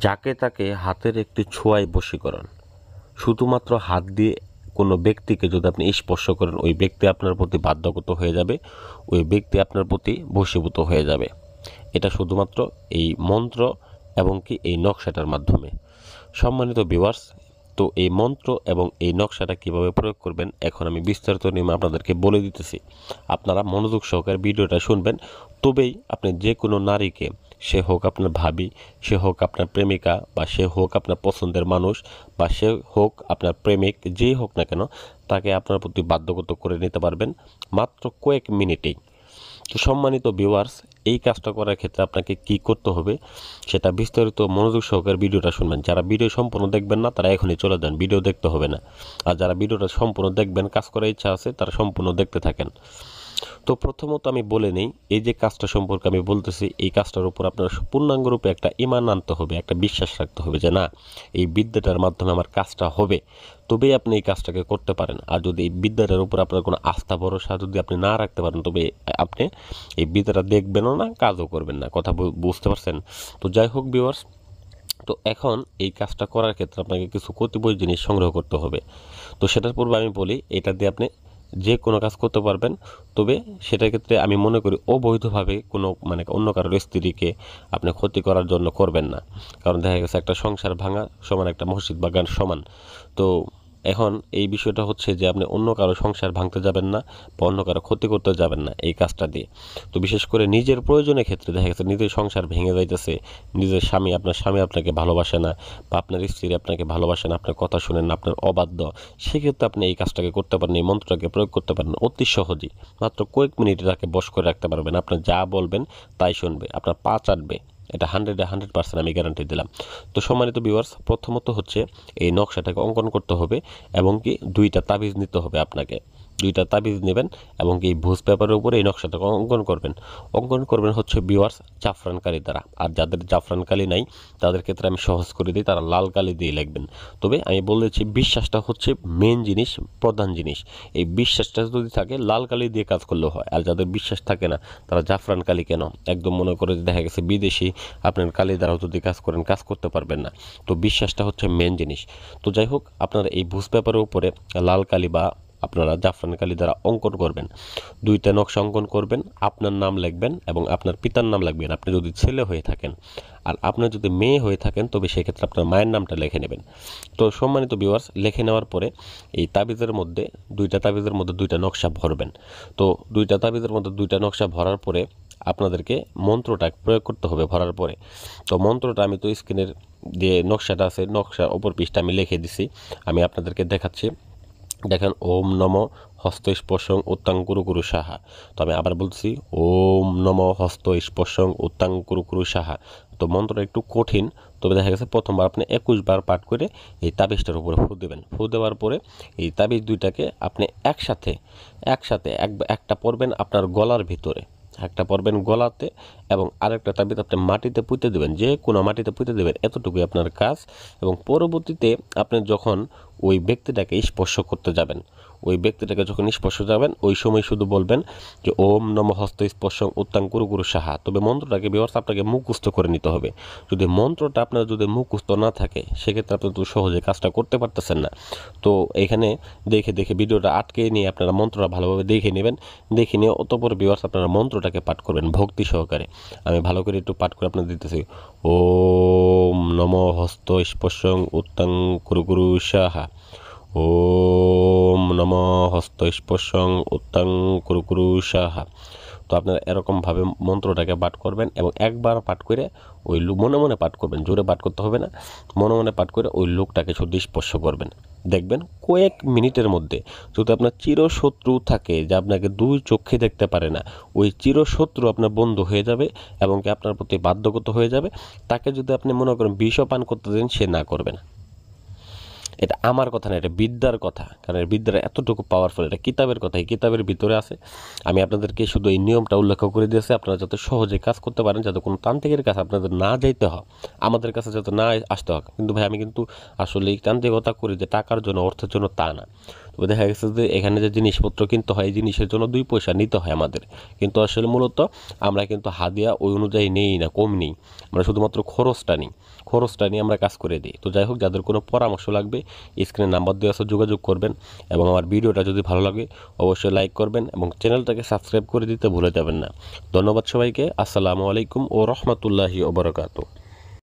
যাকে তাকে হাতের একটি ছোঁয়ায় বশীকরণ। শুধুমাত্র হাত দিয়ে কোনো ব্যক্তিকে যদি আপনি স্পর্শ করেন, ওই ব্যক্তি আপনার প্রতি বাধ্যগত হয়ে যাবে, ওই ব্যক্তি আপনার প্রতি বশীভূত হয়ে যাবে। এটা শুধুমাত্র এই মন্ত্র এবং কি এই নকশাটার মাধ্যমে। সম্মানিত ভিউয়ার্স, তো এই মন্ত্র এবং এই নকশাটা কিভাবে প্রয়োগ করবেন এখন আমি বিস্তারিত নিয়ম আপনাদেরকে বলে দিতেছি। আপনারা মনোযোগ সহকারে ভিডিওটা শুনবেন, তবেই আপনি যে কোনো নারীকে, সে হোক আপনার ভাবি, সে হোক আপনার প্রেমিকা, বা সে হোক আপনার পছন্দের মানুষ, বা সে হোক আপনার প্রেমিক, যেই হোক না কেন, তাকে আপনার প্রতি বাধ্যগত করে নিতে পারবেন মাত্র কয়েক মিনিটেই। তো সম্মানিত ভিউয়ার্স, এই কাজটা করার ক্ষেত্রে আপনাকে কি করতে হবে সেটা বিস্তারিত মনোযোগ সহকারে ভিডিওটা শুনবেন। যারা ভিডিও সম্পূর্ণ দেখবেন না তারা এখনই চলে যান, ভিডিও দেখতে হবে না। আর যারা ভিডিওটা সম্পূর্ণ দেখবেন, কাজ করার ইচ্ছা আছে, তারা সম্পূর্ণ দেখতে থাকেন। তো প্রথমত আমি বলে নেই, এই যে কাজটা সম্পর্কে আমি বলতেছি, এই কাজটার উপর আপনার পূর্ণাঙ্গরূপে একটা ঈমান আনতে হবে, একটা বিশ্বাস রাখতে হবে যে না, এই বিদ্যাটার মাধ্যমে আমার কাজটা হবে, তবেই আপনি এই কাজটাকে করতে পারেন। আর যদি এই বিদ্যাটার উপর আপনার কোনো আস্থা ভরসা যদি আপনি না রাখতে পারেন, তবে আপনি এই বিদ্যাটা দেখবেনও না, কাজও করবেন না। কথা বুঝতে পারছেন? তো যাই হোক ভিউয়ার্স, তো এখন এই কাজটা করার ক্ষেত্রে আপনাকে কিছু কতিপয় জিনিস সংগ্রহ করতে হবে। তো সেটার পূর্বে আমি বলি, এটা দিয়ে আপনি যে কোনো কাজ করতে পারবেন, তবে সেটার ক্ষেত্রে আমি মনে করি অবৈধভাবে কোনো অন্য কারোর স্ত্রীকে আপনি ক্ষতি করার জন্য করবেন না। কারণ দেখা গেছে একটা সংসার ভাঙা সমান একটা মসজিদ বাগান সমান। তো এখন এই বিষয়টা হচ্ছে যে আপনি অন্য কারো সংসার ভাঙতে যাবেন না, বা অন্য কারো ক্ষতি করতে যাবেন না এই কাজটা দিয়ে। তো বিশেষ করে নিজের প্রয়োজনের ক্ষেত্রে দেখা গেছে নিজের সংসার ভেঙে যাইতেছে, নিজের আপনার স্বামী আপনাকে ভালোবাসে না, বা আপনার স্ত্রী আপনাকে ভালোবাসে না, আপনার কথা শুনেন না, আপনার অবাধ্য, সেক্ষেত্রে আপনি এই কাজটাকে করতে পারেন, এই মন্ত্রটাকে প্রয়োগ করতে পারেন অতি সহজেই। মাত্র কয়েক মিনিটে তাকে বশ করে রাখতে পারবেন। আপনার যা বলবেন তাই শুনবে, আপনার পা চাটবে। এটা 100% আমি গ্যারান্টি দিলাম। তো সম্মানিত ভিউয়ার্স, প্রথমত হচ্ছে এই নকশাটাকে অঙ্কন করতে হবে, এবং কি 2টা তাবিজ নিতে হবে আপনাকে। 2টা তাবিজ নেবেন এবং এই ভুজ পেপারের উপরে এই নকশাটাকে অঙ্কন করবেন। অঙ্কন করবেন হচ্ছে ভিউয়ার্স জাফরান কালি দ্বারা। আর যাদের জাফরান কালি নাই তাদের ক্ষেত্রে আমি সহজ করে দিই, তারা লাল কালি দিয়ে লিখবেন। তবে আমি বলেছি বিশ্বাসটা হচ্ছে মেন জিনিস, প্রধান জিনিস। এই বিশ্বাসটা যদি থাকে লাল কালি দিয়ে কাজ করলেও হয়। আর যাদের বিশ্বাস থাকে না তারা জাফরান কালি কেন, একদম মনে করে দেখা গেছে বিদেশি আপনার কালি দ্বারাও যদি কাজ করেন, কাজ করতে পারবেন না। তো বিশ্বাসটা হচ্ছে মেন জিনিস। তো যাই হোক, আপনারা এই ভুজ পেপারের উপরে লাল কালি বা আপনারা জাফরান কালি দ্বারা অঙ্কন করবেন। 2টা নকশা অঙ্কন করবেন, আপনার নাম লিখবেন এবং আপনার পিতার নাম লিখবেন আপনি যদি ছেলে হয়ে থাকেন। আর আপনার যদি মেয়ে হয়ে থাকেন তবে সেক্ষেত্রে আপনার মায়ের নামটা লিখে নেবেন। তো সম্মানিত ভিউয়ার্স, লিখে নেওয়ার পরে এই তাবিজের মধ্যে 2টা তাবিজের মধ্যে 2টা নকশা ভরবেন। তো 2টা তাবিজের মধ্যে 2টা নকশা ভরার পরে আপনাদেরকে মন্ত্রটা প্রয়োগ করতে হবে ভরার পরে। তো মন্ত্রটা আমি তো স্ক্রিনের যে নকশাটা আছে, নকশার অপর পৃষ্ঠা আমি লিখে দিছি, আমি আপনাদেরকে দেখাচ্ছি। দেখেন, ওম নম হস্ত স্পর্শং উত্তাং কুরু কুরু সাহা। তো আমি আবার বলছি, ওম নম হস্ত স্পর্শং উত্তাং কুরু কুরু সাহা। তো মন্ত্রটা একটু কঠিন, তবে দেখা গেছে প্রথমবার আপনি 21 বার পাঠ করে এই তাবিজটার উপরে ফু দেবেন। ফু দেওয়ার পরে এই তাবিজ 2টাকে আপনি একসাথে একটা পরবেন আপনার গলার ভিতরে, একটা পরবেন গলাতে, এবং আরেকটা তাবিজ আপনি মাটিতে পুঁতে দেবেন, যে কোনো মাটিতে পুঁতে দেবেন। এতটুকুই আপনার কাজ। এবং পরবর্তীতে আপনি যখন ওই ব্যক্তিটাকে স্পর্শ করতে যাবেন, ওই ব্যক্তিটাকে যখন স্পর্শ যাবেন, ওই সময় শুধু বলবেন যে ওম নম হস্ত স্পর্শং উত্তাং কুরু কুরু সাহা। তবে মন্ত্রটাকে ভিউয়ার্স আপনাকে মুখস্থ করে নিতে হবে। যদি মন্ত্রটা আপনার যদি মুখস্থ না থাকে সেক্ষেত্রে আপনি তো সহজে কাজটা করতে পারতেছেন না। তো এখানে দেখে দেখে ভিডিওটা আটকে নিয়ে আপনারা মন্ত্রটা ভালোভাবে দেখে নেবেন। দেখে নিয়ে অতঃপর ভিউয়ার্স আপনারা মন্ত্রটাকে পাঠ করবেন ভক্তি সহকারে। আমি ভালো করে একটু পাঠ করে আপনাদের দিতেছি। ওম নম হস্ত স্পর্শং উত্তাং কুরু কুরু সাহা। ওম নম হস্ত স্পর্শং উত্তাং কুরু কুরু সাহা। তো আপনারা এরকমভাবে মন্ত্রটাকে পাঠ করবেন, এবং একবার পাঠ করে ওই মনে মনে পাঠ করবেন, জোরে পাঠ করতে হবে না, মনে মনে পাঠ করে ওই লোকটাকে শুধু স্পর্শ করবেন। দেখবেন কয়েক মিনিটের মধ্যে, যদি আপনার চিরশত্রু থাকে যে আপনাকে 2 চোখে দেখতে পারে না, ওই চিরশত্রু আপনার বন্ধু হয়ে যাবে এবং কি আপনার প্রতি বাধ্যগত হয়ে যাবে। তাকে যদি আপনি মনে করেন বিষও পান করতে দেন, সে না করবে না। এটা আমার কথা না, এটা বিদ্যার কথা। কারণ এই বিদ্যাটা এতটুকু পাওয়ারফুল, এটা কিতাবের কথা, এই কিতাবের ভিতরে আছে। আমি আপনাদেরকে শুধু এই নিয়মটা উল্লেখ করে দিয়েছি, আপনারা যাতে সহজে কাজ করতে পারেন, যাতে কোনো তান্ত্রিকের কাছে আপনাদের না যাইতে হয়, আমাদের কাছে যাতে না আসতে হয়। কিন্তু ভাই আমি কিন্তু আসলে এই তান্ত্রিকতা করি যে টাকার জন্য, অর্থের জন্য, তা না। তবে দেখা গেছে যে এখানে যে জিনিসপত্র কিনতে হয় এই জিনিসের জন্য 2 পয়সা নিতে হয় আমাদের, কিন্তু আসলে মূলত আমরা কিন্তু হাদিয়া ওই অনুযায়ী নেই না, কম নিই, আমরা শুধুমাত্র খরচটা নিয়ে আমরা কাজ করে দিই। তো যাই হোক, যাদের কোনো পরামর্শ লাগবে স্ক্রিনে নাম্বার দেওয়া আছে, যোগাযোগ করবেন। এবং আমার ভিডিওটা যদি ভালো লাগে অবশ্যই লাইক করবেন এবং চ্যানেলটাকে সাবস্ক্রাইব করে দিতে ভুলে যাবেন না। ধন্যবাদ সবাইকে। আসসালামু আলাইকুম ও রহমতুল্লাহি ওয়া বারাকাতুহু।